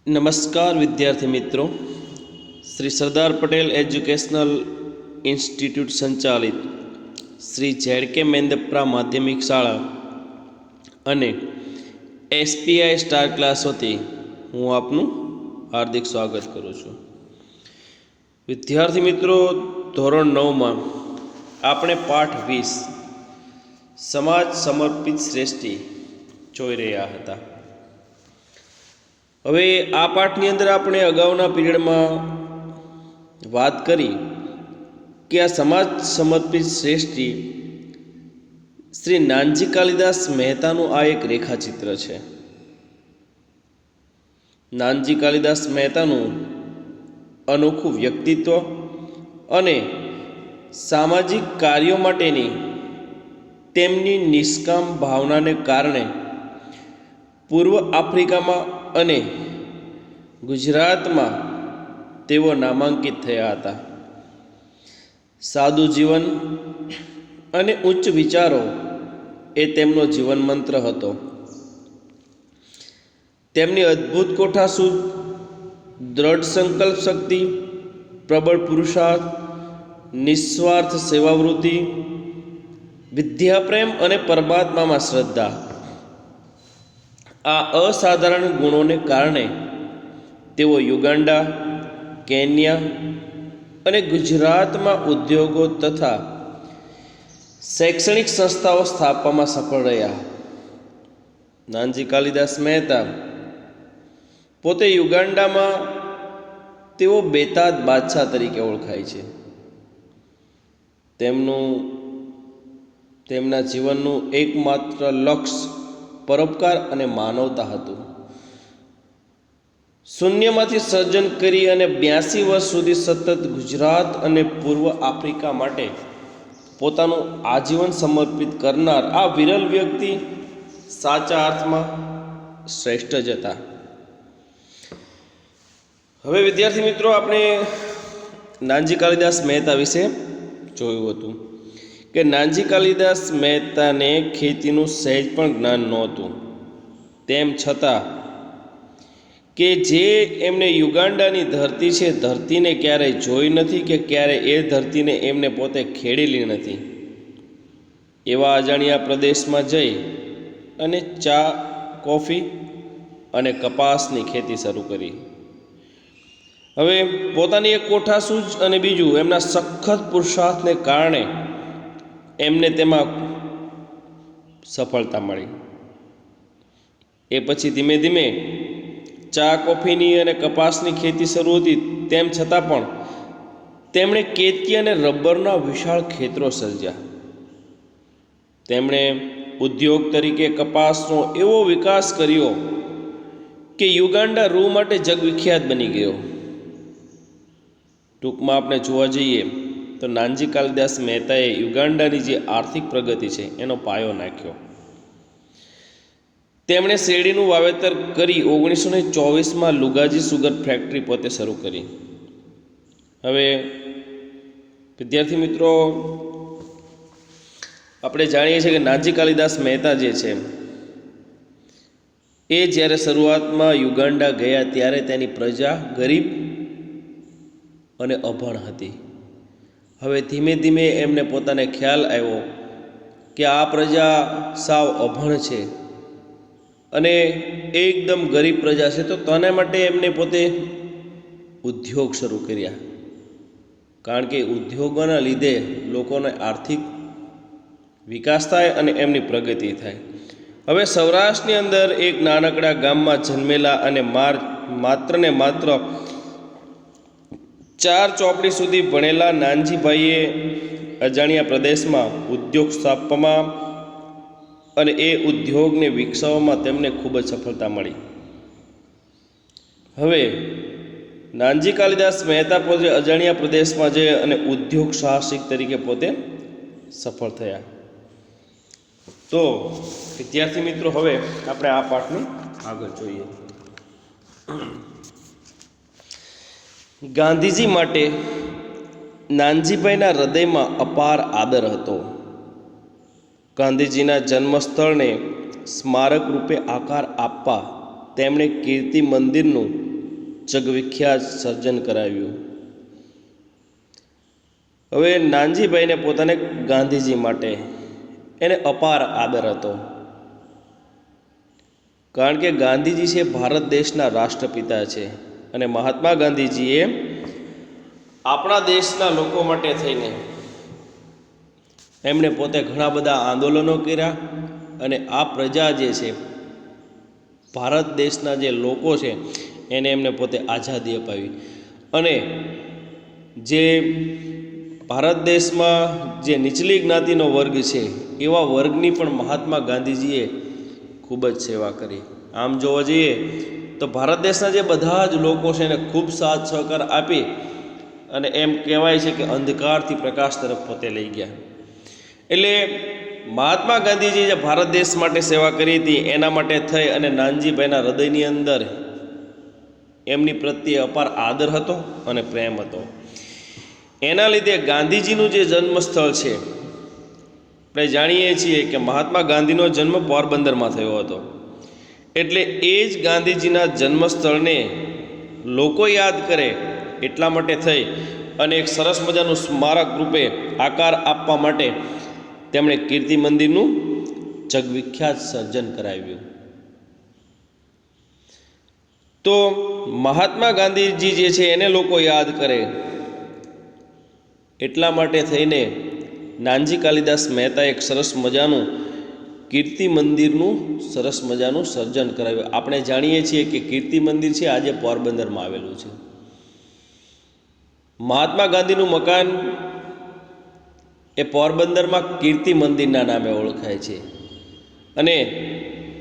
નમસ્કાર વિદ્યાર્થી મિત્રો, શ્રી સરદાર પટેલ એજ્યુકેશનલ ઇન્સ્ટિટ્યૂટ સંચાલિત શ્રી ઝેડકે મેંદપ્રા માધ્યમિક શાળા અને એસપીઆઈ સ્ટાર ક્લાસ વતી હું આપનું હાર્દિક સ્વાગત કરું છું. વિદ્યાર્થી મિત્રો, ધોરણ 9માં આપણે પાઠ 20 સમાજ સમર્પિત શ્રેષ્ઠી જોઈ રહ્યા હતા. હવે આ પાઠની અંદર આપણે અગાઉના પીરિયડમાં વાત કરી કે આ સમાજ સમર્પિત શ્રેષ્ઠી શ્રી નાનજી કાલિદાસ મહેતાનું આ એક રેખાચિત્ર છે. નાનજી કાલિદાસ મહેતાનું અનોખું વ્યક્તિત્વ અને સામાજિક કાર્યો માટેની તેમની નિષ્કામ ભાવનાને કારણે પૂર્વ આફ્રિકામાં અને ગુજરાતમાં તેઓ નામાંકિત થયા હતા. સાદું જીવન અને ઉચ્ચ વિચારો એ તેમનો જીવન મંત્ર હતો. તેમની અદ્ભુત કોઠાસૂઝ, દ્રઢ સંકલ્પ શક્તિ, પ્રબળ પુરુષાર્થ, નિસ્વાર્થ સેવાવૃત્તિ, વિદ્યાપ્રેમ અને પરમાત્મામાં શ્રદ્ધા, આ અસાધારણ ગુણોને કારણે તેઓ યુગાન્ડા, કેન્યા અને ગુજરાતમાં ઉદ્યોગો તથા શૈક્ષણિક સંસ્થાઓ સ્થાપવામાં સફળ રહ્યા. નાનજી કાલિદાસ મહેતા પોતે યુગાન્ડામાં તેઓ બેતાદ બાદશાહ તરીકે ઓળખાય છે. તેમના જીવનનું એકમાત્ર લક્ષ્ય પરોપકાર અને માનવતા હતું. શૂન્યમાંથી સર્જન કરી અને 82 વર્ષ સુધી સતત ગુજરાત અને પૂર્વ આફ્રિકા માટે પોતાનું આજીવન સમર્પિત કરનાર આ વિરલ વ્યક્તિ સાચા અર્થમાં શ્રેષ્ઠ જ હતા. હવે વિદ્યાર્થી મિત્રો, આપણે નાનજી કાલિદાસ મહેતા વિશે જોયું હતું કે નાનજી કાલિદાસ મહેતાને ખેતીનું સહેજ પણ જ્ઞાન નહોતું. તેમ છતાં કે જે એમને યુગાન્ડાની ધરતી છે, ધરતીને ક્યારેય જોઈ નથી કે ક્યારે એ ધરતીને એમને પોતે ખેડેલી નથી, એવા અજાણ્યા પ્રદેશમાં જઈ અને ચા, કોફી અને કપાસની ખેતી શરૂ કરી. હવે પોતાની એક કોઠાસૂઝ અને બીજું એમના સખત પુરુષાર્થને કારણે એમને તેમાં સફળતા મળી. એ પછી ધીમે ધીમે ચા, કોફીની અને કપાસની ખેતી શરૂ હતી. તેમ છતાં પણ તેમણે કેતકી અને રબરના વિશાળ ખેતરો સર્જ્યા. તેમણે ઉદ્યોગ તરીકે કપાસનો એવો વિકાસ કર્યો કે યુગાન્ડા રૂ માટે જગવિખ્યાત બની ગયો. ટૂંકમાં આપણે જોવા જઈએ તો નાનજી કાલિદાસ મહેતાએ યુગાન્ડાની જે આર્થિક પ્રગતિ છે એનો પાયો નાખ્યો. તેમણે શેરડીનું વાવેતર કરી 1924માં લુગાજી સુગર ફેક્ટરી પોતે શરૂ કરી. હવે વિદ્યાર્થી મિત્રો, આપણે જાણીએ છીએ કે નાનજી કાલિદાસ મહેતા જે છે એ જ્યારે શરૂઆતમાં યુગાન્ડા ગયા ત્યારે તેની પ્રજા ગરીબ અને અભણ હતી. હવે ધીમે ધીમે એમને પોતાને ખ્યાલ આવ્યો કે આ પ્રજા સાવ અભણ છે અને એકદમ ગરીબ પ્રજા છે, તો તેના માટે એમને પોતે ઉદ્યોગ શરૂ કર્યા. કારણ કે ઉદ્યોગોના લીધે લોકોનો આર્થિક વિકાસ થાય અને એમની પ્રગતિ થાય. હવે સૌરાષ્ટ્રની અંદર એક નાનકડા ગામમાં જન્મેલા અને માત્ર 4 ચોપડી સુધી ભણેલા નાનજીભાઈએ અજાણ્યા પ્રદેશમાં ઉદ્યોગ સ્થાપવામાં અને એ ઉદ્યોગને વિકસાવવામાં તેમને ખૂબ જ સફળતા મળી. હવે નાનજી કાલિદાસ મહેતા પોતે અજાણ્યા પ્રદેશમાં જઈ અને ઉદ્યોગ સાહસિક તરીકે પોતે સફળ થયા. તો વિદ્યાર્થી મિત્રો, હવે આપણે આ પાઠને આગળ જોઈએ. ગાંધીજી માટે નાનજીભાઈના હૃદયમાં અપાર આદર હતો. ગાંધીજીના જન્મસ્થળને સ્મારક રૂપે આકાર આપવા તેમણે કીર્તિ મંદિરનું જગવિખ્યાત સર્જન કરાવ્યું. હવે નાનજીભાઈને પોતાને ગાંધીજી માટે એને અપાર આદર હતો, કારણ કે ગાંધીજી છે ભારત દેશના રાષ્ટ્રપિતા છે અને મહાત્મા ગાંધીજીએ આપણા દેશના લોકો માટે થઈને એમણે પોતે ઘણા બધા આંદોલનો કર્યા અને આ પ્રજા જે છે, ભારત દેશના જે લોકો છે, એને એમને પોતે આઝાદી અપાવી. અને જે ભારત દેશમાં જે નીચલી જ્ઞાતિનો વર્ગ છે એવા વર્ગની પણ મહાત્મા ગાંધીજીએ ખૂબ જ સેવા કરી. આમ જોવા જઈએ તો ભારત દેશના જે બધા જ લોકો છે એને ખૂબ સાથ સહકાર આપી અને એમ કહેવાય છે કે અંધકારથી પ્રકાશ તરફ પોતે લઈ ગયા. એટલે મહાત્મા ગાંધીજી જે ભારત દેશ માટે સેવા કરી હતી એના માટે થઈ અને નાનજીભાઈના હૃદયની અંદર એમની પ્રત્યે અપાર આદર હતો અને પ્રેમ હતો. એના લીધે ગાંધીજીનું જે જન્મસ્થળ છે, આપણે જાણીએ છીએ કે મહાત્મા ગાંધીનો જન્મ પોરબંદરમાં થયો હતો. એટલે એ જ ગાંધીજીના જન્મસ્થળને લોકો યાદ કરે એટલા માટે થઈ અને એક સરસ મજાનું સ્મારક રૂપે આકાર આપવા માટે તેમણે કીર્તિ મંદિરનું જગવિખ્યાત સર્જન કરાવ્યું. તો મહાત્મા ગાંધીજી જે છે એને લોકો યાદ કરે એટલા માટે થઈને નાનજી કાલિદાસ મહેતા એક સરસ મજાનું કીર્તિ મંદિરનું સરસ મજાનું સર્જન કરાવ્યું. આપણે જાણીએ છીએ કે કીર્તિ મંદિર છે આજે પોરબંદરમાં આવેલું છે. મહાત્મા ગાંધીનું મકાન એ પોરબંદરમાં કીર્તિ મંદિરના નામે ઓળખાય છે અને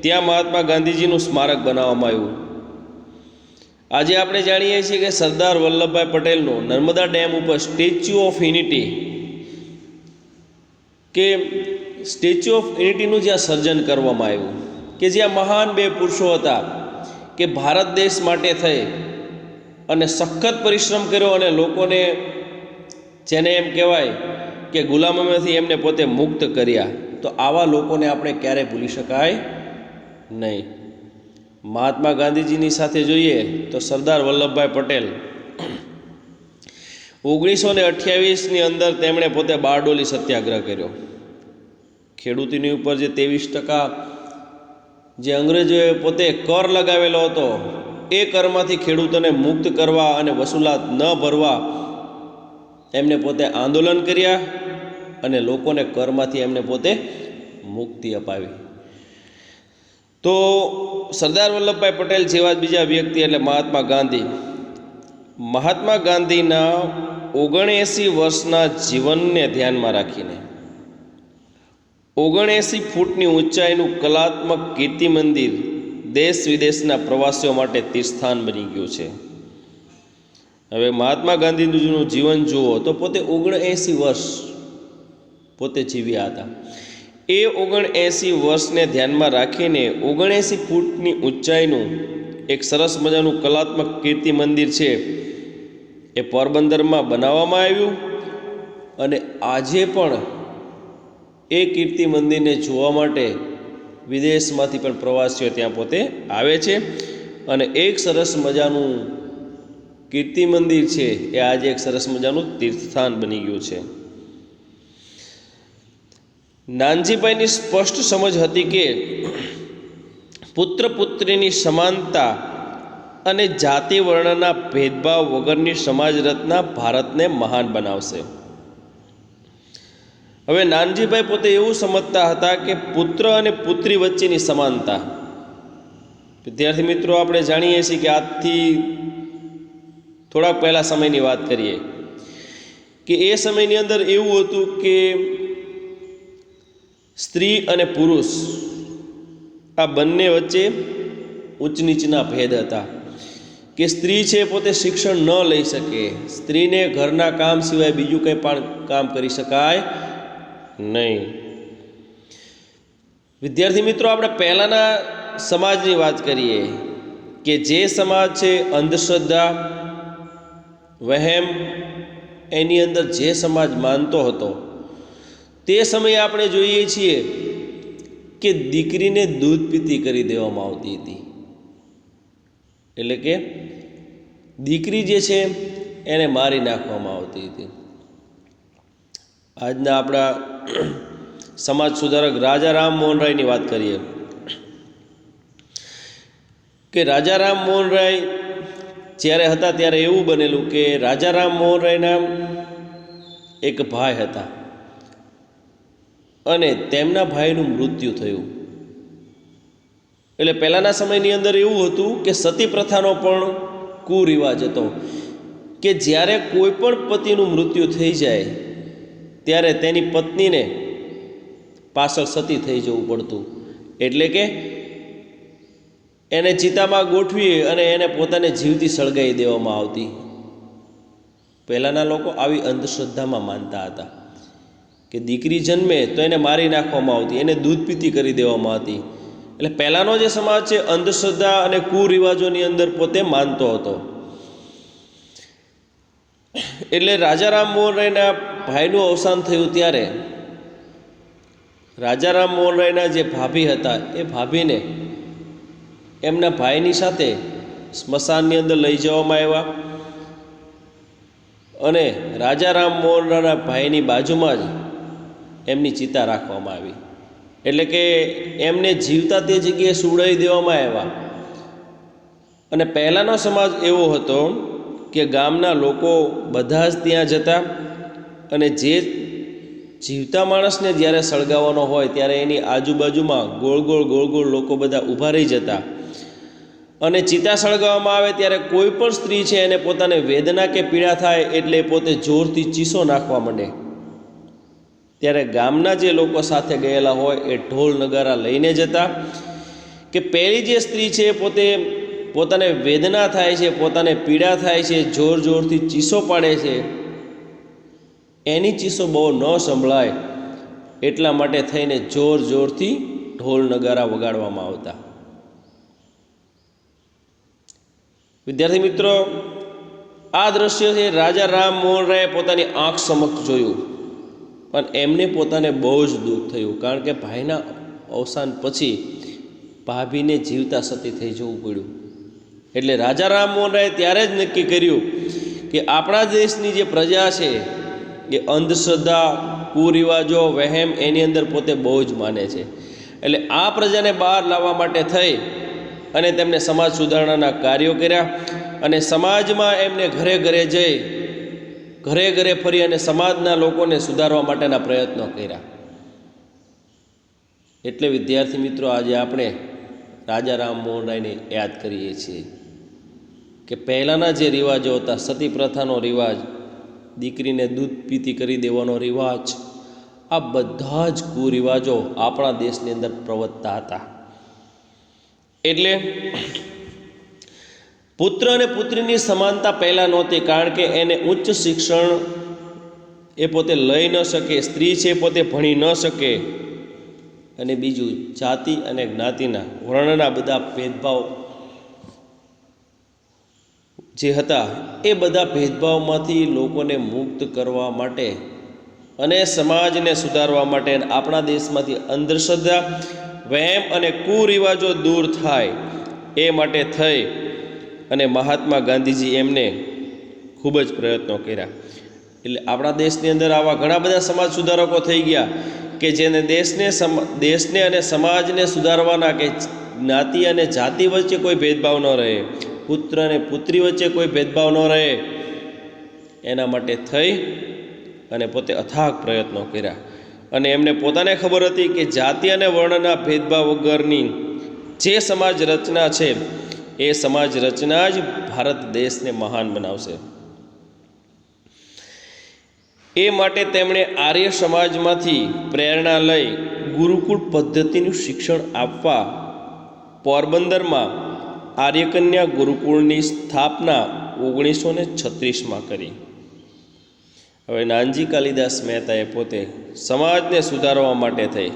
ત્યાં મહાત્મા ગાંધીજીનું સ્મારક બનાવવામાં આવ્યું. આજે આપણે જાણીએ છીએ કે સરદાર વલ્લભભાઈ પટેલનું નર્મદા ડેમ ઉપર સ્ટેચ્યુ ઓફ યુનિટી કે સ્ટેચ્યુ ઓફ યુનિટીનું જ્યાં સર્જન કરવામાં આવ્યું, કે જ્યાં મહાન બે પુરુષો હતા કે ભારત દેશ માટે થઈ અને સખત પરિશ્રમ કર્યો અને લોકોને, જેને એમ કહેવાય કે ગુલામીમાંથી એમને પોતે મુક્ત કર્યા. તો આવા લોકોને આપણે ક્યારેય ભૂલી શકાય નહીં. મહાત્મા ગાંધીજીની સાથે જોઈએ તો સરદાર વલ્લભભાઈ પટેલ 1928ની અંદર તેમણે પોતે બારડોલી સત્યાગ્રહ કર્યો. ખેડૂતીની ઉપર જે 23% જે અંગ્રેજોએ પોતે કર લગાવેલો હતો એ કરમાંથી ખેડૂતોને મુક્ત કરવા અને વસૂલાત ન ભરવા એમને પોતે આંદોલન કર્યા અને લોકોને કરમાંથી એમને પોતે મુક્તિ અપાવી. તો સરદાર વલ્લભભાઈ પટેલ જેવા જ બીજા વ્યક્તિ એટલે મહાત્મા ગાંધીના 79 વર્ષના જીવનને ધ્યાનમાં રાખીને 79 ફૂટની ઊંચાઈનું કલાત્મક કીર્તિ મંદિર દેશ વિદેશના પ્રવાસીઓ માટે તીર્થસ્થાન બની ગયું છે. હવે મહાત્મા ગાંધીજીનું જીવન જુઓ તો પોતે 79 વર્ષ પોતે જીવ્યા હતા. એ 79 વર્ષને ધ્યાનમાં રાખીને 79 ફૂટની ઊંચાઈનું એક સરસ મજાનું કલાત્મક કીર્તિ મંદિર છે એ પોરબંદરમાં બનાવવામાં આવ્યું અને આજે પણ એ કીર્તિ મંદિરને જોવા માટે વિદેશમાંથી પણ પ્રવાસીઓ ત્યાં પોતે આવે છે અને એક સરસ મજાનું કીર્તિ મંદિર છે એ આજે એક સરસ મજાનું તીર્થસ્થાન બની ગયું છે. નાનજીભાઈની સ્પષ્ટ સમજ હતી કે પુત્ર પુત્રીની સમાનતા અને જાતિ વર્ણના ભેદભાવ વગરની સમાજ રચના ભારતને મહાન બનાવશે. હવે નાનજીભાઈ પોતે એવું સમજતા હતા કે પુત્ર અને પુત્રી વચ્ચેની સમાનતા, વિદ્યાર્થી મિત્રો આપણે જાણીએ છીએ કે આજથી થોડાક પહેલાં સમયની વાત કરીએ કે એ સમયની અંદર એવું હતું કે સ્ત્રી અને પુરુષ આ બંને વચ્ચે ઉચ્ચ નીચના ભેદ હતા કે સ્ત્રી છે પોતે શિક્ષણ ન લઈ શકે, સ્ત્રીને ઘરના કામ સિવાય બીજું કંઈ પણ કામ કરી શકાય નહીં. વિદ્યાર્થી મિત્રો આપણે પહેલાંના સમાજની વાત કરીએ કે જે સમાજ છે અંધશ્રદ્ધા વહેમ એની અંદર જે સમાજ માનતો હતો તે સમયે આપણે જોઈએ છીએ કે દીકરીને દૂધ પીતી કરી દેવામાં આવતી હતી. એટલે કે દીકરી જે છે એને મારી નાખવામાં આવતી હતી. આજના આપણા સમાજ સુધારક રાજા રામમોહન રાયની વાત કરીએ કે રાજા રામમોહન રાય જ્યારે હતા ત્યારે એવું બનેલું કે રાજા રામમોહન રાયના એક ભાઈ હતા અને તેમના ભાઈનું મૃત્યુ થયું. એટલે પહેલાંના સમયની અંદર એવું હતું કે સતી પ્રથાનો પણ કુરિવાજ હતો કે જ્યારે કોઈ પણ પતિનું મૃત્યુ થઈ જાય ત્યારે તેની પત્નીને પાછળ સતી થઈ જવું પડતું. એટલે કે એને ચિતામાં ગોઠવી અને એને પોતાને જીવતી સળગાવી દેવામાં આવતી. પહેલાંના લોકો આવી અંધશ્રદ્ધામાં માનતા હતા કે દીકરી જન્મે તો એને મારી નાખવામાં આવતી, એને દૂધ પીતી કરી દેવામાં આવતી. એટલે પહેલાંનો જે સમાજ છે અંધશ્રદ્ધા અને કુરિવાજોની અંદર પોતે માનતો હતો. એટલે રાજા રામમોહન રાયના ભાઈનું અવસાન થયું ત્યારે રાજા રામમોહન રાયના જે ભાભી હતા એ ભાભીને એમના ભાઈની સાથે સ્મશાનની અંદર લઈ જવામાં આવ્યા અને રાજા રામમોહન રાયના ભાઈની બાજુમાં જ એમની ચિતા રાખવામાં આવી. એટલે કે એમને જીવતા તે જગ્યાએ સુવડાવી દેવામાં આવ્યા. અને પહેલાંનો સમાજ એવો હતો કે ગામના લોકો બધા જ ત્યાં જતા અને જે જીવતા માણસને જ્યારે સળગાવવાનો હોય ત્યારે એની આજુબાજુમાં ગોળ ગોળ લોકો બધા ઊભા રહી જતા અને ચિતા સળગાવવામાં આવે ત્યારે કોઈ પણ સ્ત્રી છે એને પોતાને વેદના કે પીડા થાય એટલે પોતે જોરથી ચીસો નાખવા માંડે. ત્યારે ગામના જે લોકો સાથે ગયેલા હોય એ ઢોલ નગારા લઈને જતા કે પહેલી જે સ્ત્રી છે પોતાને વેદના થાય છે, પોતાને પીડા થાય છે, જોરથી ચીસો પાડે છે, એની ચીસો બહુ ન સંભળાય એટલા માટે થઈને જોરથી ઢોલ નગારા વગાડવામાં આવતા. વિદ્યાર્થી મિત્રો, આ દ્રશ્ય છે રાજા રામમોહન રાયે પોતાની આંખ સમક્ષ જોયું અને એમને પોતાને બહુ જ દુઃખ થયું, કારણ કે ભાઈના અવસાન પછી ભાભીને જીવતા સતી થઈ જવું પડ્યું. એટલે રાજા રામમોહન રાયે ત્યારે જ નક્કી કર્યું કે આપણા દેશની જે પ્રજા છે એ અંધશ્રદ્ધા, કુરિવાજો, વહેમ એની અંદર પોતે બહુ જ માને છે. એટલે આ પ્રજાને બહાર લાવવા માટે થઈ અને તેમને સમાજ સુધારણાના કાર્યો કર્યા અને સમાજમાં એમને ઘરે ફરી અને સમાજના લોકોને સુધારવા માટેના પ્રયત્નો કર્યા. એટલે વિદ્યાર્થી મિત્રો, આજે આપણે રાજા રામમોહન રાયને યાદ કરીએ છીએ કે પહેલાંના જે રિવાજો હતા, સતી પ્રથાનો રિવાજ, દીકરીને દૂધ પીતી કરી દેવાનો રિવાજ, આ બધા જ કુરિવાજો આપણા દેશની અંદર પ્રવર્તતા હતા. એટલે પુત્ર અને પુત્રીની સમાનતા પહેલાં નહોતી, કારણ કે એને ઉચ્ચ શિક્ષણ એ પોતે લઈ ન શકે, સ્ત્રી છે પોતે ભણી ન શકે. અને બીજું, જાતિ અને જ્ઞાતિના વર્ણના બધા ભેદભાવ જે હતા એ બધા ભેદભાવમાંથી લોકોને મુક્ત કરવા માટે અને સમાજને સુધારવા માટે આપણા દેશમાંથી અંધશ્રદ્ધા, વહેમ અને કુરિવાજો દૂર થાય એ માટે થઈ અને મહાત્મા ગાંધીજી એમને ખૂબ જ પ્રયત્નો કર્યા. એટલે આપણા દેશની અંદર આવા ઘણા બધા સમાજ સુધારકો થઈ ગયા કે જેને દેશને અને સમાજને સુધારવાના, કે જ્ઞાતિ અને જાતિ વચ્ચે કોઈ ભેદભાવ ન રહે, પુત્ર અને પુત્રી વચ્ચે કોઈ ભેદભાવ ન રહે, એના માટે થઈ અને પોતે અથાગ પ્રયત્નો કર્યા. અને એમને પોતાને ખબર હતી કે જાતિ અને વર્ણના ભેદભાવ વગરની જે સમાજ રચના છે એ સમાજ રચના જ ભારત દેશને મહાન બનાવશે. એ માટે તેમણે આર્ય સમાજમાંથી પ્રેરણા લઈ ગુરુકુળ પદ્ધતિનું શિક્ષણ આપવા પોરબંદરમાં આર્યકન્યા ગુરુકુળની સ્થાપના 1936માં કરી. હવે નાનજી કાલિદાસ મહેતાએ પોતે સમાજને સુધારવા માટે થઈ,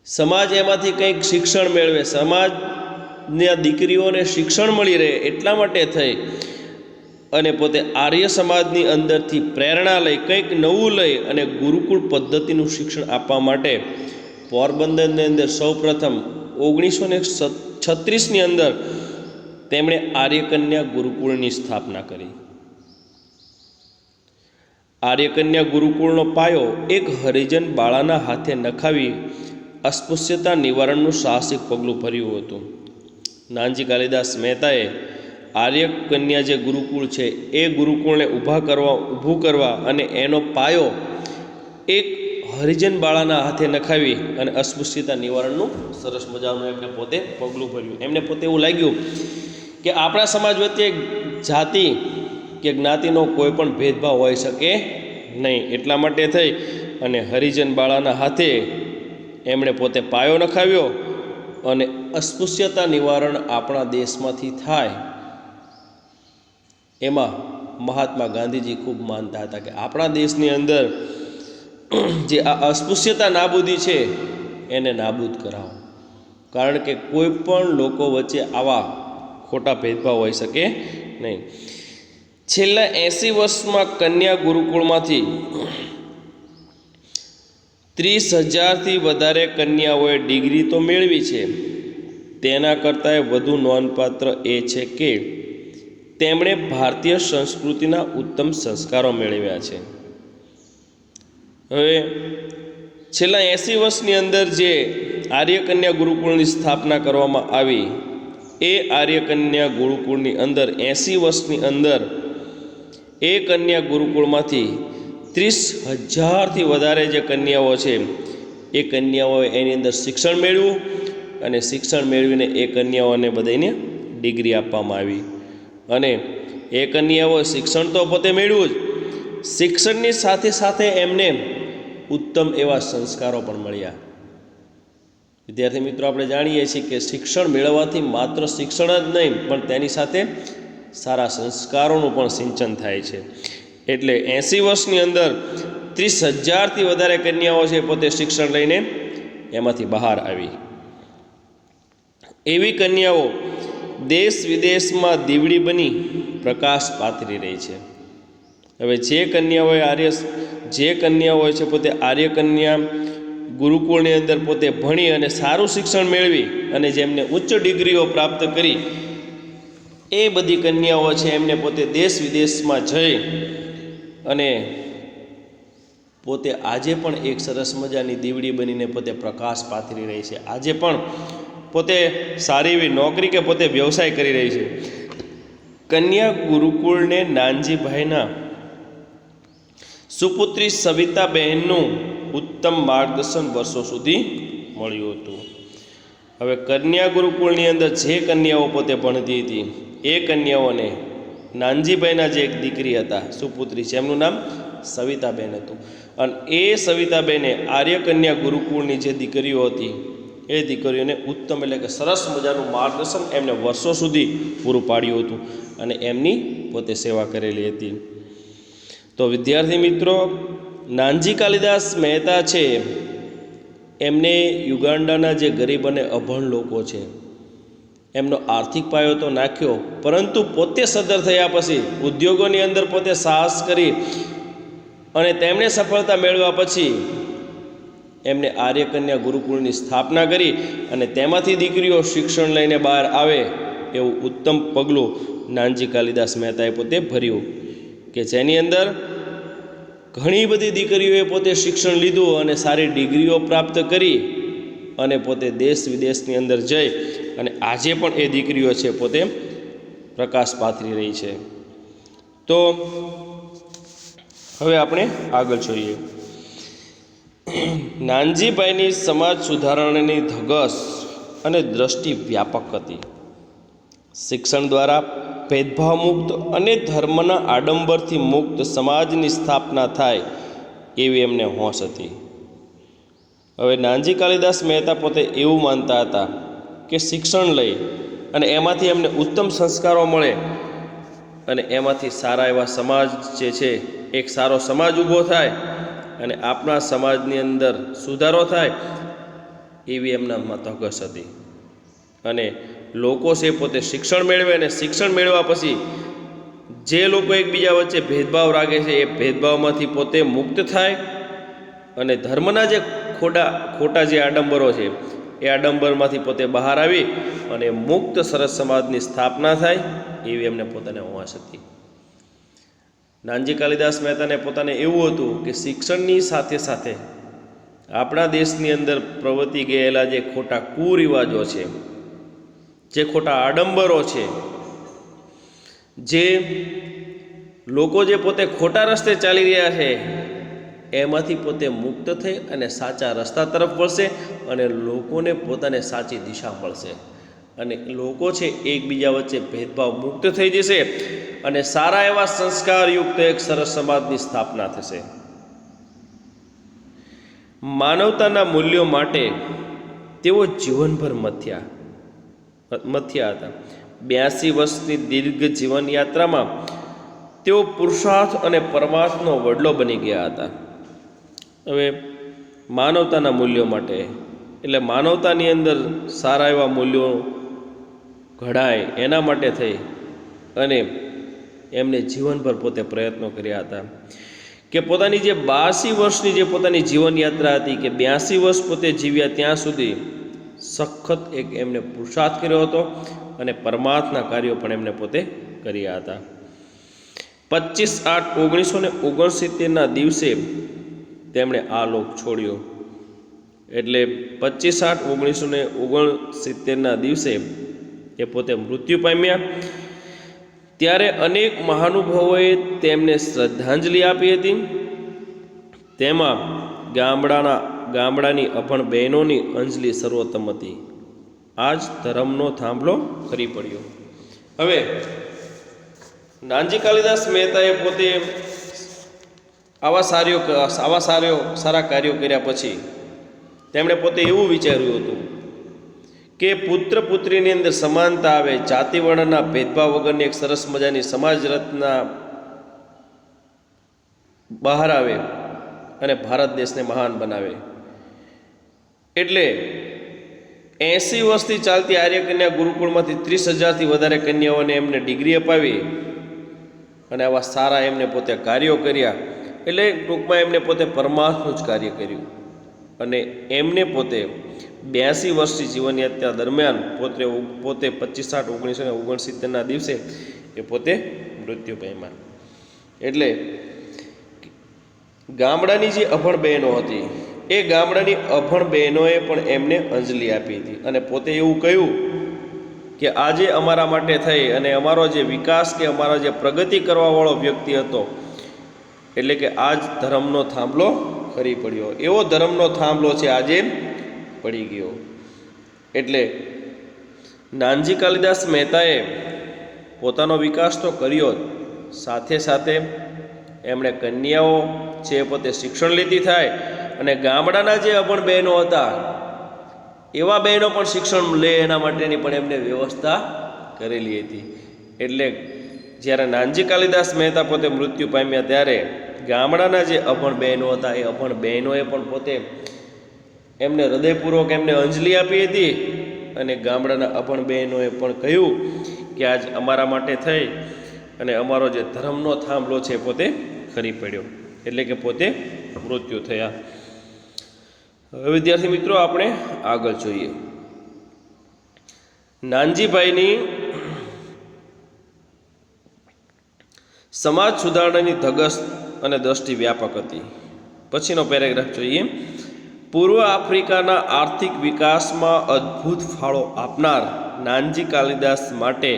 સમાજ એમાંથી કંઈક શિક્ષણ મેળવે, સમાજની દીકરીઓને શિક્ષણ મળી રહે એટલા માટે થઈ અને પોતે આર્ય સમાજની અંદરથી પ્રેરણા લઈ, કંઈક નવું લઈ અને ગુરુકુળ પદ્ધતિનું શિક્ષણ આપવા માટે પોરબંદરની અંદર સૌપ્રથમ 1936ની અંદર તેમણે આર્યકન્યા ગુરુકુળની સ્થાપના કરી. આર્યકન્યા ગુરુકુળનો પાયો એક હરિજન બાળાના હાથે નખાવી અસ્પૃશ્યતા નિવારણનું સાહસિક પગલું ભર્યું હતું. નાનજી કાલિદાસ મહેતાએ આર્યકન્યા જે ગુરુકુળ છે એ ગુરુકુળને ઊભું કરવા અને એનો પાયો એક હરિજન બાળાના હાથે નખાવી અને અસ્પૃશ્યતા નિવારણનું સરસ મજાનું એમને પોતે પગલું ભર્યું. એમને પોતે એવું લાગ્યું કે આપણા સમાજ વચ્ચે જાતિ કે જ્ઞાતિનો કોઈ પણ ભેદભાવ હોઈ શકે નહીં. એટલા માટે થઈ અને હરિજન બાળાના હાથે એમણે પોતે પાયો નખાવ્યો અને અસ્પૃશ્યતા નિવારણ આપણા દેશમાંથી થાય એમાં મહાત્મા ગાંધીજી ખૂબ માનતા હતા કે આપણા દેશની અંદર જે આ અસ્પૃશ્યતા નાબૂદી છે એને નાબૂદ કરાવો. કારણ કે કોઈ પણ લોકો વચ્ચે આવા ખોટા ભેદભાવ હોઈ શકે નહીં. છેલ્લા 80 વર્ષમાં કન્યા ગુરુકુળમાંથી 30,000થી વધારે કન્યાઓએ ડિગ્રી તો મેળવી છે. તેના કરતાં વધુ નોંધપાત્ર એ છે કે તેમણે ભારતીય સંસ્કૃતિના ઉત્તમ સંસ્કારો મેળવ્યા છે. હવે છેલ્લા 80 વર્ષની અંદર જે આર્યકન્યા ગુરુકુળની સ્થાપના કરવામાં આવી એ આર્યકન્યા ગુરુકુળની અંદર 80 વર્ષની અંદર એ કન્યા ગુરુકુળમાંથી 30,000થી વધારે જે કન્યાઓ છે એ કન્યાઓએ એની અંદર શિક્ષણ મેળવ્યું અને શિક્ષણ મેળવીને એ કન્યાઓને બધાને ડિગ્રી આપવામાં આવી. અને એ કન્યાઓએ શિક્ષણ તો પોતે મેળવ્યું જ, શિક્ષણની સાથે સાથે એમને ઉત્તમ એવા સંસ્કારો પણ મળ્યા. વિદ્યાર્થી મિત્રો, આપણે જાણીએ છીએ કે શિક્ષણ મેળવવાથી માત્ર શિક્ષણ જ નહીં પણ તેની સાથે સારા સંસ્કારોનું પણ સિંચન થાય છે. એટલે 80 વર્ષની અંદર 30,000થી વધારે કન્યાઓ છે પોતે શિક્ષણ લઈને એમાંથી બહાર આવી. એવી કન્યાઓ દેશ વિદેશમાં દીવડી બની પ્રકાશ પાથરી રહી છે. હવે જે કન્યાઓ છે પોતે આર્યકન્યા ગુરુકુળની અંદર પોતે ભણી અને સારું શિક્ષણ મેળવી અને જેમને ઉચ્ચ ડિગ્રીઓ પ્રાપ્ત કરી એ બધી કન્યાઓ છે એમને પોતે દેશ વિદેશમાં જઈ અને પોતે આજે પણ એક સરસ મજાની દીવડી બનીને પોતે પ્રકાશ પાથરી રહી છે. આજે પણ પોતે સારી એવી નોકરી કે પોતે વ્યવસાય કરી રહી છે. કન્યા ગુરુકુળને નાનજીભાઈના સુપુત્રી સવિતાબહેનનું ઉત્તમ માર્ગદર્શન વર્ષો સુધી મળ્યું હતું. હવે કન્યા ગુરુકુળની અંદર જે કન્યાઓ પોતે ભણતી હતી એ કન્યાઓને નાનજીભાઈના જે એક દીકરી હતા સુપુત્રી છે એમનું નામ સવિતાબેન હતું. અને એ સવિતાબેને આર્યકન્યા ગુરુકુળની જે દીકરીઓ હતી એ દીકરીઓને ઉત્તમ એટલે કે સરસ મજાનું માર્ગદર્શન એમને વર્ષો સુધી પૂરું પાડ્યું હતું અને એમની પોતે સેવા કરેલી હતી. તો વિદ્યાર્થી મિત્રો, નાનજી કાલિદાસ મહેતા છે એમને યુગાન્ડાના જે ગરીબ અને અભણ લોકો છે એમનો આર્થિક પાયો તો નાખ્યો, પરંતુ પોતે સદ્ધર થયા પછી ઉદ્યોગોની અંદર પોતે સાહસ કરી અને તેમણે સફળતા મેળવ્યા પછી એમને આર્યકન્યા ગુરુકુળની સ્થાપના કરી અને તેમાંથી દીકરીઓ શિક્ષણ લઈને બહાર આવે એવું ઉત્તમ પગલું નાનજી કાલિદાસ મહેતાએ પોતે ભર્યું કે જેની અંદર ઘણી બધી દીકરીઓએ પોતે શિક્ષણ લીધું અને સારી ડિગ્રીઓ પ્રાપ્ત કરી અને પોતે દેશ વિદેશની અંદર જઈ અને આજે પણ એ દીકરીઓ છે પોતે પ્રકાશ પાથરી રહી છે. તો હવે આપણે આગળ જોઈએ. નાનજીભાઈની સમાજ સુધારણાની ધગશ અને દ્રષ્ટિ વ્યાપક હતી. શિક્ષણ દ્વારા ભેદભાવ મુક્ત અને ધર્મના આડંબરથી મુક્ત સમાજની સ્થાપના થાય એવી એમને હોશ હતી. હવે નાનજી કાલિદાસ મહેતા પોતે એવું માનતા હતા કે શિક્ષણ લઈ અને એમાંથી એમને ઉત્તમ સંસ્કારો મળે અને એમાંથી સારા એવા સમાજ જે છે એક સારો સમાજ ઊભો થાય અને આપણા સમાજની અંદર સુધારો થાય એવી એમનામાં ધગશ હતી. અને લોકો છે પોતે શિક્ષણ મેળવે અને શિક્ષણ મેળવ્યા પછી જે લોકો એકબીજા વચ્ચે ભેદભાવ રાખે છે એ ભેદભાવમાંથી પોતે મુક્ત થાય અને ધર્મના જે ખોટા જે આડંબરો છે એ આડંબરમાંથી પોતે બહાર આવી અને મુક્ત સરસ સમાજની સ્થાપના થાય એવી એમને પોતાને હોશ હતી. નાનજી કાલિદાસ મહેતાને પોતાને એવું હતું કે શિક્ષણની સાથે સાથે આપણા દેશની અંદર પ્રવર્તી ગયેલા જે ખોટા કુરિવાજો છે, જે ખોટા આડંબરો છે, જે લોકો જે પોતે ખોટા રસ્તે ચાલી રહ્યા છે એમાંથી પોતે મુક્ત થઈ અને સાચા રસ્તા તરફ વળશે અને લોકોને પોતાને સાચી દિશા મળશે અને લોકો છે એકબીજા વચ્ચે ભેદભાવ મુક્ત થઈ જશે અને સારા એવા સંસ્કારયુક્ત એક સરસ સમાજની સ્થાપના થશે. માનવતાના મૂલ્યો માટે તેઓ જીવનભર મથ્યા હતા. 82 વર્ષની દીર્ઘ જીવન યાત્રામાં તેઓ પુરુષાર્થ અને પરમાર્થનો વડલો બની ગયા હતા. હવે માનવતાના મૂલ્યો માટે એટલે માનવતાની અંદર સારા એવા મૂલ્યો ઘડાય એના માટે થઈ અને એમને જીવનભર પોતે પ્રયત્નો કર્યા હતા કે પોતાની જે 82 વર્ષની જે પોતાની જીવનયાત્રા હતી કે 82 વર્ષ પોતે જીવ્યા ત્યાં સુધી સખત એક એમને પુરુષાર્થ કર્યો હતો અને પરમાર્થના કાર્યો પણ એમને પોતે કર્યા હતા. 25/8/1969ના દિવસે તેમણે આ લોક છોડ્યો. એટલે 25/8/1969ના દિવસે એ પોતે મૃત્યુ પામ્યા. ત્યારે અનેક મહાનુભાવોએ તેમને શ્રદ્ધાંજલિ આપી હતી. તેમાં ગામડાની અભણ બહેનોની અંજલિ સર્વોત્તમ હતી. આજ ધર્મનો થાંભલો ખરી પડ્યો. હવે નાનજી કાલિદાસ મહેતાએ પોતે આવા સારા કાર્યો કર્યા પછી તેમણે પોતે એવું વિચાર્યું હતું કે પુત્ર પુત્રીની અંદર સમાનતા આવે, જાતિ વર્ણના ભેદભાવ વગરની એક સરસ મજાની સમાજ રચના બહાર આવે અને ભારત દેશને મહાન બનાવે. એટલે 80 વર્ષથી ચાલતી આર્ય કન્યા ગુરુકુળમાંથી 30,000થી વધારે કન્યાઓને એમને ડિગ્રી અપાવી અને આવા સારા એમને પોતે કાર્યો કર્યા. એટલે ટૂંકમાં એમને પોતે પરમાર્થનું જ કાર્ય કર્યું અને એમને પોતે 82 વર્ષની જીવનયાત્રા દરમિયાન પોતે 25/8/1969ના દિવસે એ પોતે મૃત્યુ પામ્યા. એટલે ગામડાની જે અભણ બહેનો હતી એ ગામડાની અભણ બહેનોએ પણ એમને અંજલિ આપી હતી અને પોતે એવું કહ્યું કે આજે અમારા માટે થઈ અને અમારો જે વિકાસ કે અમારો જે પ્રગતિ કરવાવાળો વ્યક્તિ હતો એટલે કે આજ ધર્મનો થાંભલો ખરી પડ્યો. એવો ધર્મનો થાંભલો છે આજે પડી ગયો. એટલે નાનજી કાલિદાસ મહેતાએ પોતાનો વિકાસ તો કર્યો જ, સાથે સાથે એમણે કન્યાઓ છે પોતે શિક્ષણ લેતી થાય અને ગામડાના જે અભણ બહેનો હતા એવા બહેનો પણ શિક્ષણ લે એના માટેની પણ એમને વ્યવસ્થા કરેલી હતી. એટલે જ્યારે નાનજી કાલિદાસ મહેતા પોતે મૃત્યુ પામ્યા ત્યારે ગામડાના જે અભણ બહેનો હતા એ અભણ બહેનોએ પણ પોતે એમને હૃદયપૂર્વક એમને અંજલિ આપી હતી અને ગામડાના અભણ બહેનોએ પણ કહ્યું કે આજ અમારા માટે થઈ અને અમારો જે ધર્મનો થાંભલો છે પોતે ખરી પડ્યો. એટલે કે પોતે મૃત્યુ થયા. હવે વિદ્યાર્થી મિત્રો આપણે આગળ જોઈએ. નાનજીભાઈની સમાજ સુધારણાની ધગશ અને દ્રષ્ટિ વ્યાપક હતી. પછીનો પેરેગ્રાફ જોઈએ. પૂર્વ આફ્રિકાના આર્થિક વિકાસમાં અદ્ભુત ફાળો આપનાર નાનજી કાલિદાસ માટે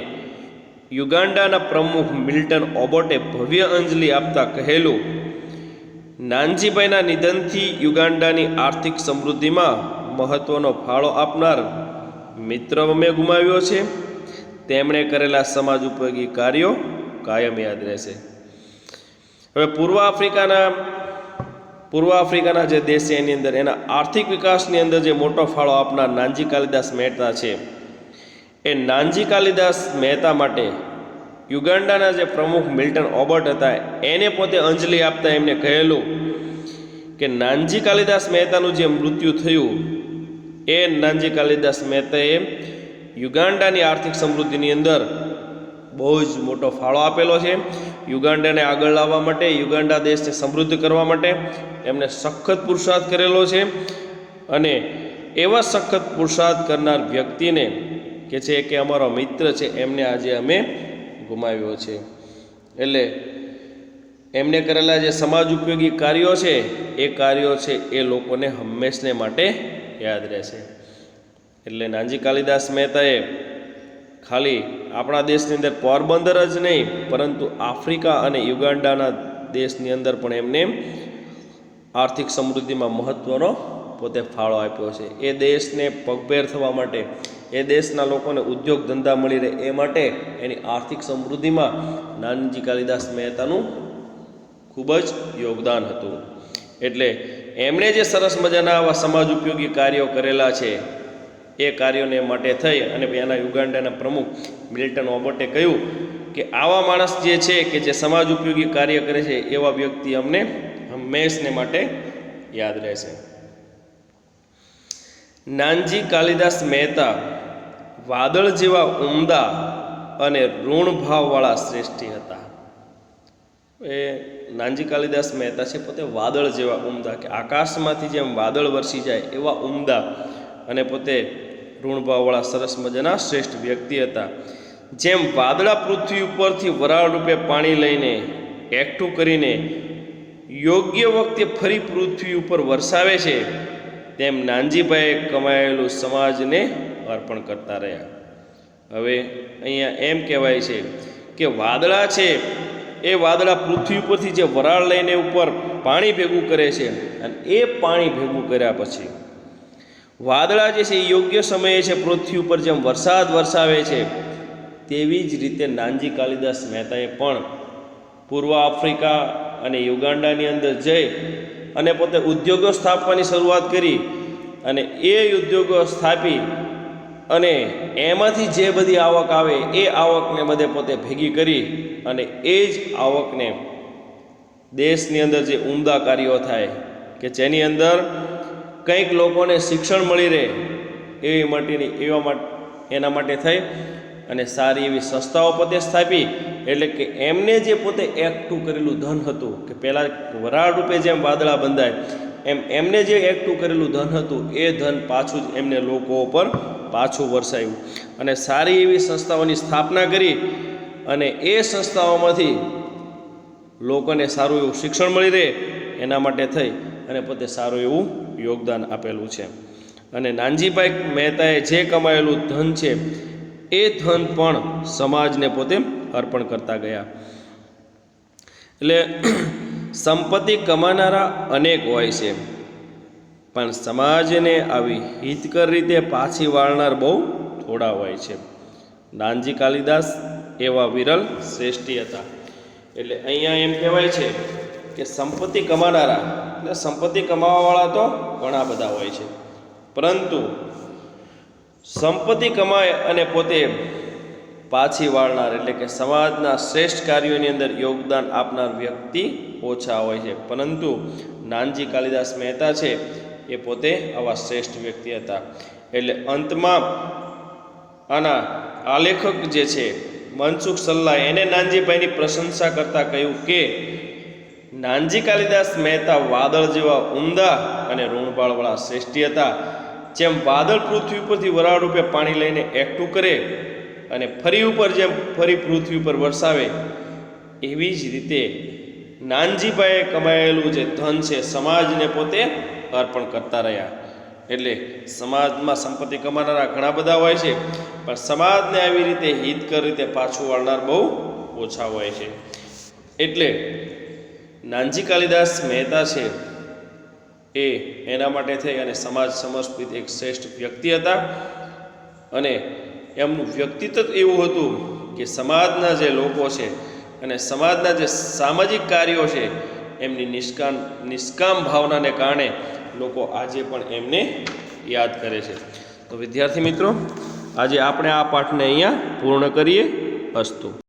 યુગાન્ડાના પ્રમુખ મિલ્ટન ઓબોટે ભવ્ય અંજલિ આપતા કહેલું, નાનજીભાઈના નિધનથી યુગાન્ડાની આર્થિક સમૃદ્ધિમાં મહત્વનો ફાળો આપનાર મિત્ર અમે ગુમાવ્યો છે. તેમણે કરેલા સમાજ ઉપયોગી કાર્યો કાયમ યાદ રહેશે. હવે પૂર્વ આફ્રિકાના જે દેશ છે એની અંદર એના આર્થિક વિકાસની અંદર જે મોટો ફાળો આપનાર નાનજી કાલિદાસ મહેતા છે એ નાનજી કાલિદાસ મહેતા માટે યુગાન્ડાના જે પ્રમુખ મિલ્ટન ઓબર્ટ હતા એને પોતે અંજલિ આપતા એમને કહેલું કે નાનજી કાલિદાસ મહેતાનું જે મૃત્યુ થયું એ નાનજી કાલિદાસ મહેતાએ યુગાન્ડાની આર્થિક સમૃદ્ધિની અંદર બહુ જ મોટો ફાળો આપેલો છે. યુગાન્ડાને આગળ લાવવા માટે, યુગાન્ડા દેશને સમૃદ્ધ કરવા માટે એમને સખત પુરુષાર્થ કરેલો છે અને એવા સખત પુરુષાર્થ કરનાર વ્યક્તિને કે છે કે અમારો મિત્ર છે એમને આજે અમે ગુમાવ્યો છે. એટલે એમને કરેલા જે સમાજ ઉપયોગી કાર્યો છે એ કાર્યો છે એ લોકોને હંમેશને માટે યાદ રહેશે. એટલે નાનજી કાલિદાસ મહેતાએ ખાલી આપણા દેશની અંદર પોરબંદર જ નહીં પરંતુ આફ્રિકા અને યુગાન્ડાના દેશની અંદર પણ એમને આર્થિક સમૃદ્ધિમાં મહત્ત્વનો પોતે ફાળો આપ્યો છે. એ દેશને પગભેર થવા માટે, એ દેશના લોકોને ઉદ્યોગ ધંધા મળી રહે એ માટે એની આર્થિક સમૃદ્ધિમાં નાનજી કાલિદાસ મહેતાનું ખૂબ જ યોગદાન હતું. એટલે એમણે જે સરસ મજાના આવા સમાજ ઉપયોગી કાર્યો કરેલા છે એ કાર્યોને માટે થઈ અને એના યુગાન્ડાના પ્રમુખ મિલ્ટન ઓબર્ટે કહ્યું કે આવા માણસ જે છે કે જે સમાજ ઉપયોગી કાર્ય કરે છે એવા વ્યક્તિ અમને હંમેશને માટે યાદ રહેશે. નાનજી કાલિદાસ મહેતા વાદળ જેવા ઉમદા અને ઋણભાવવાળા શ્રેષ્ઠી હતા. એ નાનજી કાલિદાસ મહેતા છે પોતે વાદળ જેવા ઉમદા, કે આકાશમાંથી જેમ વાદળ વરસી જાય એવા ઉમદા અને પોતે ઋણભાવવાળા સરસ મજાના શ્રેષ્ઠ વ્યક્તિ હતા. જેમ વાદળા પૃથ્વી ઉપરથી વરાળ રૂપે પાણી લઈને એકઠું કરીને યોગ્ય વખતે ફરી પૃથ્વી ઉપર વરસાવે છે તેમ નાનજીભાઈએ કમાયેલું સમાજને અર્પણ કરતા રહ્યા. હવે અહીંયા એમ કહેવાય છે કે વાદળા છે એ વાદળા પૃથ્વી ઉપરથી જે વરાળ લઈને ઉપર પાણી ભેગું કરે છે અને એ પાણી ભેગું કર્યા પછી વાદળા જે છે એ યોગ્ય સમયે છે પૃથ્વી ઉપર જેમ વરસાદ વરસાવે છે તેવી જ રીતે નાનજી કાલિદાસ મહેતાએ પણ પૂર્વ આફ્રિકા અને યુગાન્ડાની અંદર જઈ અને પોતે ઉદ્યોગો સ્થાપવાની શરૂઆત કરી અને એ ઉદ્યોગો સ્થાપી અને એમાંથી જે બધી આવક આવે એ આવકને બધે પોતે ભેગી કરી અને એ જ આવકને દેશની અંદર જે ઉમદા કાર્યો થાય કે જેની અંદર કંઈક લોકોને શિક્ષણ મળી રહે એવી માટેની એના માટે થઈ અને સારી એવી સંસ્થાઓ પોતે સ્થાપી. એટલે કે એમને જે પોતે એકઠું કરેલું ધન હતું કે પહેલાં વરાળ રૂપે જેમ વાદળા બંધાય એમ એમને જે એકઠું કરેલું ધન હતું એ ધન પાછું જ એમને લોકો ઉપર પાછું વરસાયું અને સારી એવી સંસ્થાઓની સ્થાપના કરી અને એ સંસ્થાઓમાંથી લોકોને સારું એવું શિક્ષણ મળી રહે એના માટે થઈ અને પોતે સારું એવું યોગદાન આપેલું છે. અને નાનજીભાઈ મહેતાએ જે કમાયેલું ધન છે એ ધન પણ સમાજને પોતે અર્પણ કરતા ગયા. એટલે સંપત્તિ કમાનારા અનેક હોય છે પણ સમાજને આવી હિતકર રીતે પાછી વાળનાર બહુ થોડા હોય છે. નાનજી કાલિદાસ એવા વિરલ શ્રેષ્ઠી હતા. એટલે અહીંયા એમ કહેવાય છે કે સંપત્તિ કમાનારા એટલે સંપત્તિ કમાવાવાળા તો ઘણા બધા હોય છે પરંતુ સંપત્તિ કમાય અને પોતે પાછી વાળનાર એટલે કે સમાજના શ્રેષ્ઠ કાર્યોની અંદર યોગદાન આપનાર વ્યક્તિ ઓછા હોય છે. પરંતુ નાનજી કાલિદાસ મહેતા છે એ પોતે આવા શ્રેષ્ઠ વ્યક્તિ હતા. એટલે અંતમાં આના આલેખક જે છે મનસુખ સલ્લા એને નાનજીભાઈની પ્રશંસા કરતાં કહ્યું કે નાનજી કાલિદાસ મહેતા વાદળ જેવા ઉમદા અને ઋણભાળવાળા શ્રેષ્ઠી હતા. જેમ વાદળ પૃથ્વી ઉપરથી વરાળ રૂપે પાણી લઈને એકઠું કરે અને ફરી ઉપર જેમ ફરી પૃથ્વી ઉપર વરસાવે એવી જ રીતે નાનજીભાઈએ કમાયેલું જે ધન છે સમાજને પોતે અર્પણ કરતા રહ્યા. એટલે સમાજમાં સંપત્તિ કમાનારા ઘણા બધા હોય છે પણ સમાજને આવી રીતે હિતકર રીતે પાછું વાળનાર બહુ ઓછા હોય છે. એટલે નાનજી કાલિદાસ મહેતા છે એ એના માટે થઈ અને સમાજ સમર્પિત એક શ્રેષ્ઠ વ્યક્તિ હતા અને એમનું વ્યક્તિત્વ એવું હતું કે સમાજના જે લોકો છે અને સમાજના જે સામાજિક કાર્યો છે એમની નિષ્કામ ભાવનાને કારણે લોકો આજે પણ એમને યાદ કરે છે. તો વિદ્યાર્થી મિત્રો આજે આપણે આ પાઠને અહીંયા પૂર્ણ કરીએ. અસ્તુ.